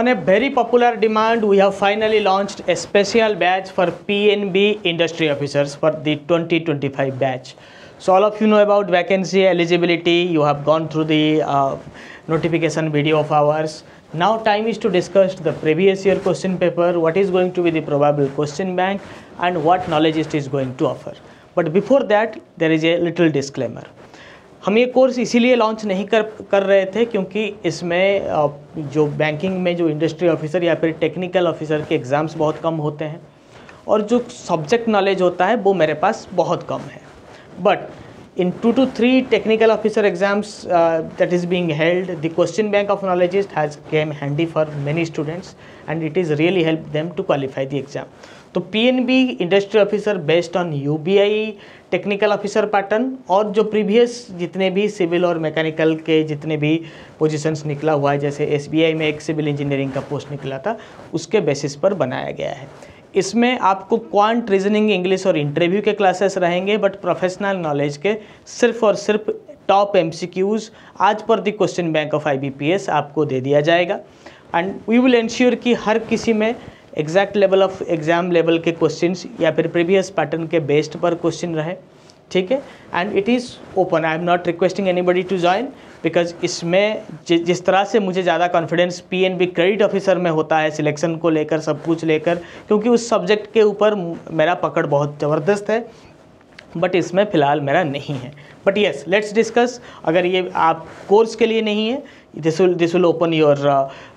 On a very popular demand, we have finally launched a special batch for PNB industry officers for the 2025 batch. So all of you know about vacancy eligibility. You have gone through the notification video of ours. Now time is to discuss the previous year question paper, what is going to be the probable question bank and what knowledge it is going to offer. But before that, there is a little disclaimer. हम ये course इसीलिए launch नहीं कर रहे थे क्योंकि इसमें जो बैंकिंग में जो इंडस्ट्री ऑफिसर या फिर टेक्निकल ऑफिसर के एग्ज़ाम्स बहुत कम होते हैं और जो सब्जेक्ट नॉलेज होता है वो मेरे पास बहुत कम है. But in 2 to 3 technical officer exams that is being held, the question bank of knowledge has came handy for many students and it is really helped them to qualify the exam. तो PNB industry officer based on UBI technical officer pattern और जो previous जितने भी civil और mechanical के जितने भी positions निकला हुआ है, जैसे SBI में एक सिविल इंजीनियरिंग का पोस्ट निकला था, उसके बेसिस पर बनाया गया है. इसमें आपको क्वांट, रीजनिंग, इंग्लिश और इंटरव्यू के क्लासेस रहेंगे, बट प्रोफेशनल नॉलेज के सिर्फ और सिर्फ टॉप MCQs आज पर the question bank of IBPS आपको दे दिया जाएगा. एंड वी विल इंश्योर कि हर किसी में exact level of exam level के क्वेश्चंस या फिर प्रीवियस पैटर्न के बेस्ड पर क्वेश्चन रहे. ठीक है, and it is open. I am not requesting anybody to join because इसमें जिस तरह से मुझे ज़्यादा कॉन्फिडेंस PNB क्रेडिट ऑफिसर में होता है सिलेक्शन को लेकर, सब कुछ लेकर, क्योंकि उस सब्जेक्ट के ऊपर मेरा पकड़ बहुत ज़बरदस्त है, बट इसमें फ़िलहाल मेरा नहीं है. But yes, let's discuss. अगर ये आप कोर्स के लिए नहीं है, this will open your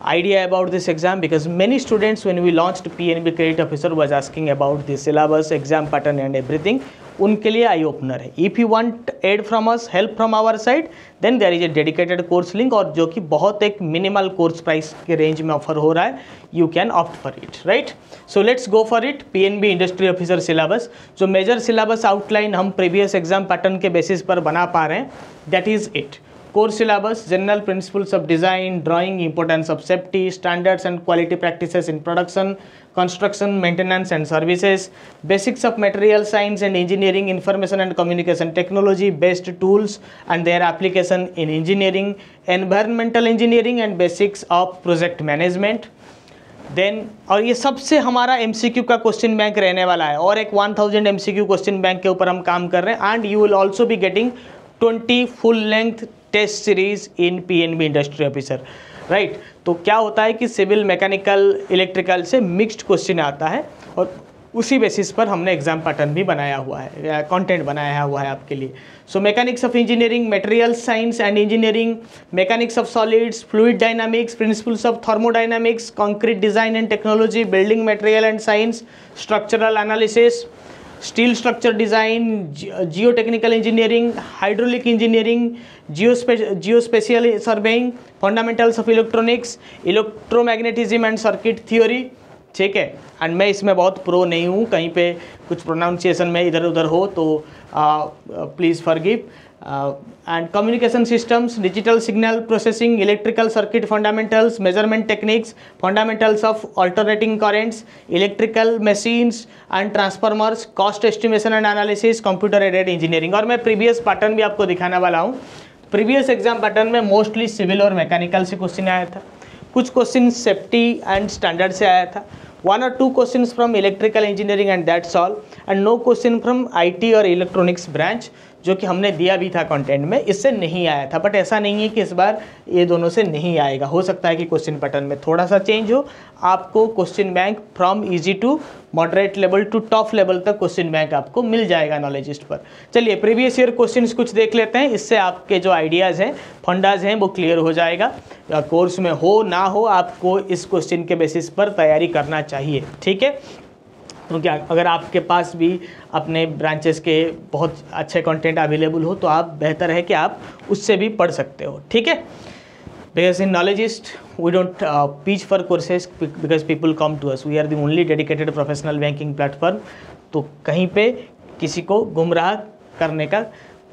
idea about this exam, because many students when we launched PNB credit officer was asking about the syllabus, exam pattern and everything. उनके लिए eye opener है. If you want aid from us, help from our side, then there is a dedicated course link, और जो कि बहुत एक minimal course price के range में ऑफर हो रहा है. You can opt for it, right. So let's go for it. PNB industry officer syllabus, जो मेजर सिलेबस आउटलाइन हम प्रीवियस एग्जाम पैटर्न के बेसिस पर बना पा रहे हैं, that is it. Core syllabus: general principles of design, drawing, importance of safety, standards and quality practices in production, construction, maintenance and services, basics of material science and engineering, information and communication technology based tools and their application in engineering, environmental engineering and basics of project management. Then और ये सबसे हमारा MCQ का question bank रहने वाला है, और एक 1000 MCQ क्वेश्चन बैंक के ऊपर हम काम कर रहे हैं. And you will also be getting 20 full length test series in PNB industry officer, right. तो क्या होता है कि सिविल, मैकेनिकल, इलेक्ट्रिकल से मिक्स्ड क्वेश्चन आता है, और उसी बेसिस पर हमने एग्जाम पैटर्न भी बनाया हुआ है, कंटेंट बनाया हुआ है आपके लिए. So mechanics of engineering, material science and engineering, mechanics of solids, fluid dynamics, principles of thermodynamics, concrete design and technology, building material and science, structural analysis, steel structure design, geotechnical engineering, hydraulic engineering, geospatial surveying, fundamentals of electronics, electromagnetism and circuit theory. ठीक है, and मैं इसमें बहुत pro नहीं हूँ, कहीं पे कुछ प्रोनाउंसिएशन में इधर उधर हो तो please forgive. And communication systems, digital signal processing, electrical circuit fundamentals, measurement techniques, fundamentals of alternating currents, electrical machines and transformers, cost estimation and analysis, computer aided engineering. और मैं प्रीवियस पैटर्न भी आपको दिखाने वाला हूँ. प्रीवियस एग्जाम पैटर्न में mostly civil और mechanical से क्वेश्चन आया था, कुछ क्वेश्चन सेफ्टी एंड स्टैंडर्ड से आया था, 1 or 2 questions from electrical engineering and that's all, and no question from IT और इलेक्ट्रॉनिक्स ब्रांच, जो कि हमने दिया भी था कंटेंट में, इससे नहीं आया था. बट ऐसा नहीं है कि इस बार ये दोनों से नहीं आएगा, हो सकता है कि क्वेश्चन पैटर्न में थोड़ा सा चेंज हो. आपको question bank from easy to moderate level to top level तक क्वेश्चन बैंक आपको मिल जाएगा नॉलेजिस्ट पर. चलिए प्रीवियस ईयर क्वेश्चंस कुछ देख लेते हैं, इससे आपके जो आइडियाज़ हैं, फंडाज हैं, वो क्लियर हो जाएगा. कोर्स में हो ना हो, आपको इस क्वेश्चन के बेसिस पर तैयारी करना चाहिए. ठीक है, क्योंकि अगर आपके पास भी अपने ब्रांचेस के बहुत अच्छे कंटेंट अवेलेबल हो तो आप बेहतर है कि आप उससे भी पढ़ सकते हो. ठीक है, because in knowledgist we don't pitch for courses because people come to us, we are the only dedicated professional banking platform. तो कहीं पे किसी को गुमराह करने का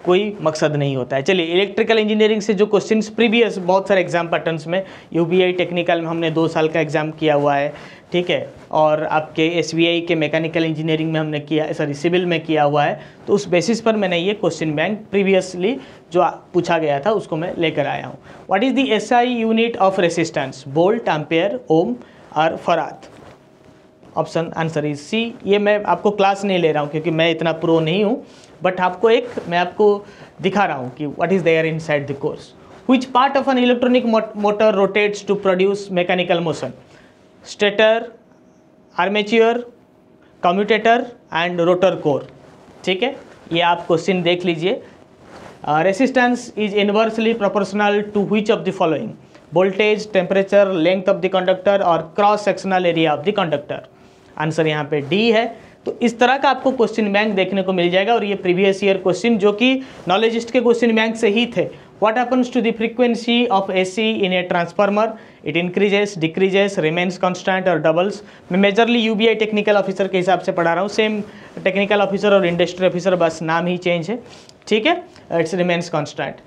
कोई मकसद नहीं होता है। चलिए, इलेक्ट्रिकल इंजीनियरिंग से जो क्वेश्चंस प्रीवियस बहुत सारे एग्जाम पैटर्न्स में, यूबीआई टेक्निकल में हमने 2 साल का एग्ज़ाम किया हुआ है, ठीक है, और आपके एसबीआई के मैकेनिकल इंजीनियरिंग में हमने किया, सॉरी सिविल में किया हुआ है। तो उस बेसिस पर मैंने ये क्वेश्चन बैंक प्रीवियसली जो पूछा गया था उसको मैं लेकर आया हूँ। What is the SI unit of resistance? Volt, ampere, ohm और farad. Option answer is C. ये मैं आपको क्लास नहीं ले रहा हूँ क्योंकि मैं इतना प्रो नहीं हूँ, बट मैं आपको दिखा रहा हूँ कि what is there inside the course. Which part of an electronic motor rotates to produce mechanical motion? Stator, armature, commutator and rotor core. ठीक है, ये आप क्वेश्चन देख लीजिए। Resistance is inversely proportional to which of the following? Voltage, temperature, length of the conductor और cross sectional area of the conductor. Answer यहाँ पे D है। तो इस तरह का आपको क्वेश्चन बैंक देखने को मिल जाएगा, और ये प्रीवियस ईयर क्वेश्चन जो कि नॉलेजिस्ट के क्वेश्चन बैंक से ही थे। What happens to the frequency of AC in a transformer? It increases, decreases, remains constant और डबल्स। मैं मेजरली यूबीआई टेक्निकल ऑफिसर के हिसाब से पढ़ा रहा हूँ, सेम टेक्निकल ऑफिसर और इंडस्ट्री ऑफिसर, बस नाम ही चेंज है। ठीक है, it's remains constant.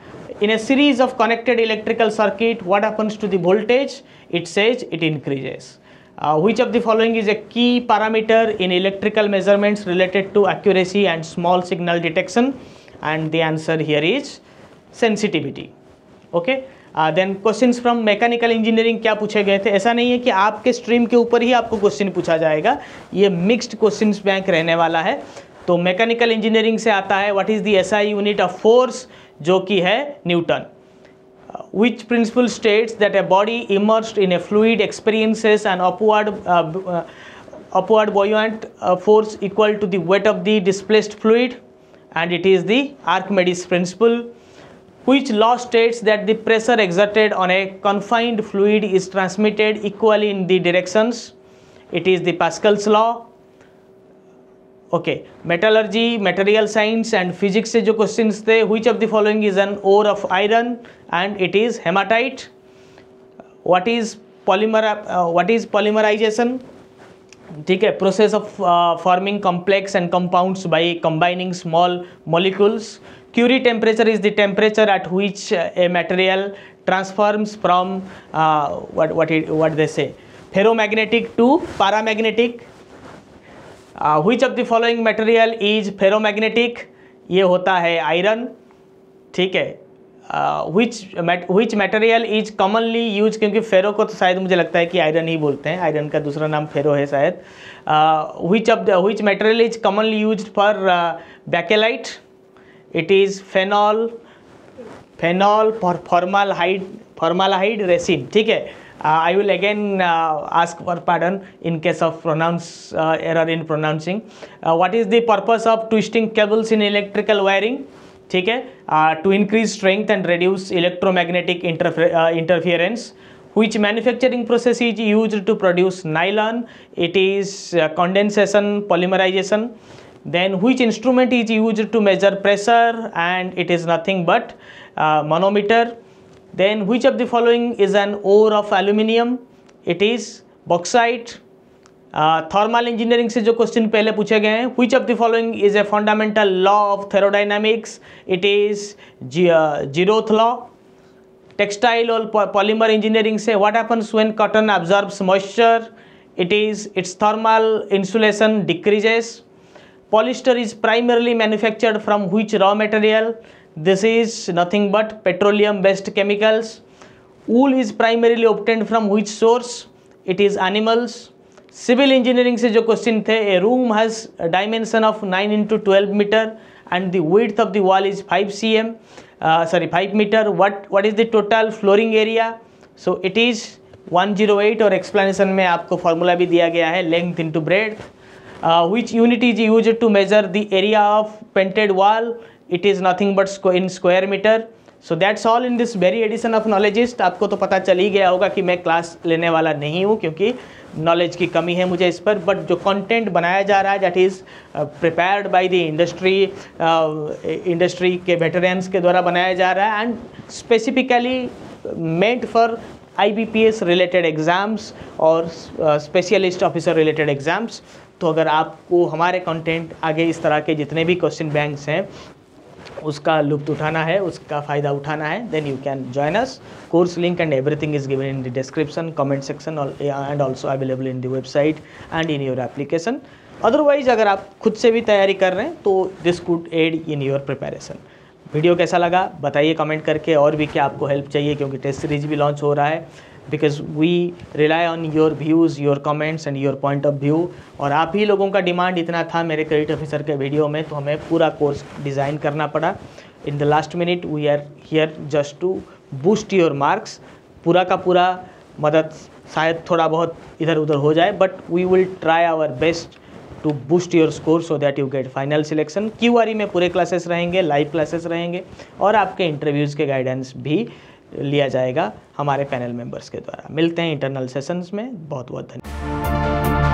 In a series of connected electrical circuit, what happens to the voltage? It says it increases. Which of the following is a key parameter in electrical measurements related to accuracy and small signal detection? And the answer here is sensitivity. Okay. Then questions from mechanical engineering क्या पूछे गए थे? ऐसा नहीं है कि आपके stream के ऊपर ही आपको क्वेश्चन पूछा जाएगा, ये मिक्स्ड क्वेश्चंस बैंक रहने वाला है। तो मैकेनिकल इंजीनियरिंग से आता है what is the SI unit of force, जो कि है Newton. Which principle states that a body immersed in A fluid experiences an upward buoyant force equal to the weight of the displaced fluid, and it is the Archimedes principle. Which law states that the pressure exerted on a confined fluid is transmitted equally in the directions? It is the Pascal's law. Okay, metallurgy, material science and physics से जो questions थे, which of the following is an ore of iron and it is hematite? What is polymerization? ठीक है, process of forming complex and compounds by combining small molecules. Curie temperature is the temperature at which a material transforms from what they say, ferromagnetic to paramagnetic. Which of the following material is ferromagnetic? ये होता है iron. ठीक है, which material is commonly used? क्योंकि फेरो को तो शायद मुझे लगता है कि आयरन ही बोलते हैं, आयरन का दूसरा नाम फेरो है शायद। which material is commonly used for bakelite? It is phenol, formaldehyde resin. ठीक है, I will again ask for pardon in case of error in pronouncing. What is the purpose of twisting cables in electrical wiring? ठीक है, to increase strength and reduce electromagnetic interference. Which manufacturing process is used to produce nylon? It is condensation, polymerization. Then which instrument is used to measure pressure? And it is nothing but manometer. Then which of the following is an ore of aluminium? It is bauxite. Thermal engineering से जो question पहले पूछे गए हैं, which of the following is a fundamental law of thermodynamics? It is Zeroth law. Textile और polymer engineering से what happens when cotton absorbs moisture? It is its thermal insulation decreases. Polyester is primarily manufactured from which raw material? This is nothing but petroleum based chemicals. Wool is primarily obtained from which source? It is animals. Civil engineering से जो question थे, a room has a dimension of 9 into 12 meter and the width of the wall is 5 meter. What is the total flooring area? So it is 108, और explanation में आपको formula भी दिया गया है, length into breadth. Which unit is used to measure the area of painted wall? It is nothing but in square meter. So that's all in this very edition of Knowledgeist. आपको तो पता चल ही गया होगा कि मैं क्लास लेने वाला नहीं हूँ क्योंकि नॉलेज की कमी है मुझे इस पर, बट जो कंटेंट बनाया जा रहा है that is prepared by the industry के वेटरन्स के द्वारा बनाया जा रहा है and specifically meant for IBPS related exams और स्पेशलिस्ट ऑफिसर रिलेटेड एग्ज़ाम्स। तो अगर आपको हमारे कंटेंट आगे इस तरह के जितने भी क्वेश्चन बैंक्स हैं उसका लुत्फ़ उठाना है, उसका फ़ायदा उठाना है, then you can join us. Course link and everything is given in the description, comment section and also available in the website and in your application. Otherwise अगर आप खुद से भी तैयारी कर रहे हैं तो this could add in your preparation. Video कैसा लगा बताइए कमेंट करके, और भी क्या आपको हेल्प चाहिए, क्योंकि टेस्ट सीरीज भी लॉन्च हो रहा है. Because we rely on your views, your comments and your point of view. और आप ही लोगों का डिमांड इतना था मेरे क्रेडिट ऑफिसर के वीडियो में, तो हमें पूरा कोर्स डिज़ाइन करना पड़ा. In the last minute we are here just to boost your marks. पूरा का पूरा मदद शायद थोड़ा बहुत इधर उधर हो जाए, but we will try our best to boost your score so that you get final selection. QRE में पूरे क्लासेस रहेंगे, लाइव क्लासेस रहेंगे, और आपके इंटरव्यूज़ के गाइडेंस भी लिया जाएगा हमारे पैनल मेंबर्स के द्वारा. मिलते हैं इंटरनल सेशंस में. बहुत बहुत धन्यवाद.